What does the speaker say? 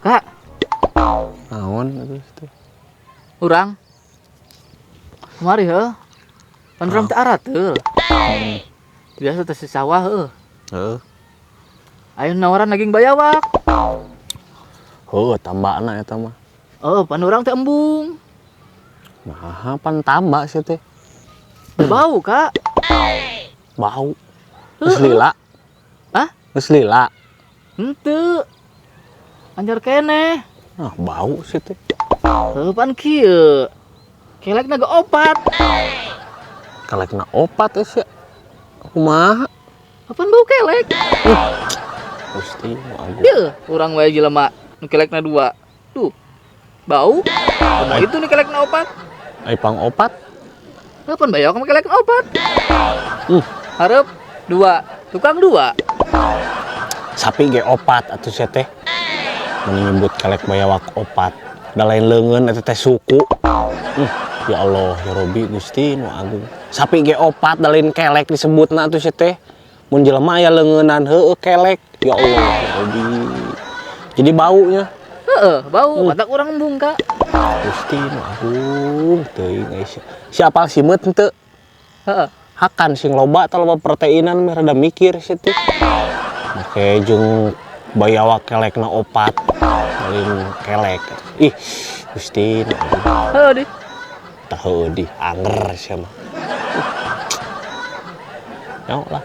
Kak, naon atuh teh? urang kemari heuh. Pan urang teh arat teu. Biasa teh si sawah heuh. Heeh. Aya nawaran daging bayawak. Heuh, tambana eta mah. Pan urang teh embung. Nah, pan tamba sih teh. Berbau, Kak. Bau. Geus lila. Hah? Geus lila. Henteu. Anjar keneh. Ah, bau sih teh. Pan kieu. Kelek naga opat. Kalekna opat ya. Kumaha? Apaan bau kelek? Gusti agung. Yeuh, urang wae jelema nu kelekna 2. Tuh. Bau. Kumaha itu nih kelekna opat? Ai pang opat. Apaan bayawak mah kelekna opat? Hareup 2. Tukang 2. Sapi ge opat atuh sia teh. Mun nyebut kelek bayawak opat. Da lain leungeun eta teh suku. Ya Allah, ya Robi Gusti nu agung. Sapi ge opat da lain kelek disebutna atuh sia teh. Mun jelema aya leungeunnan heueuh kelek. Ya Allah, ya Robi. Jadi baunya. Bau. Matak urang embung, Kak. Gusti nu agung teuing geus. Siapa simeut henteu? Heeh. Hakan sing loba teh loba proteinan mah rada mikir situ. Make jeung bayawak kelekna opat. Lain kelek. Ih, Gusti nu agung. Heuh di. Tah heueuh di anger sia mah. Nyaho lah.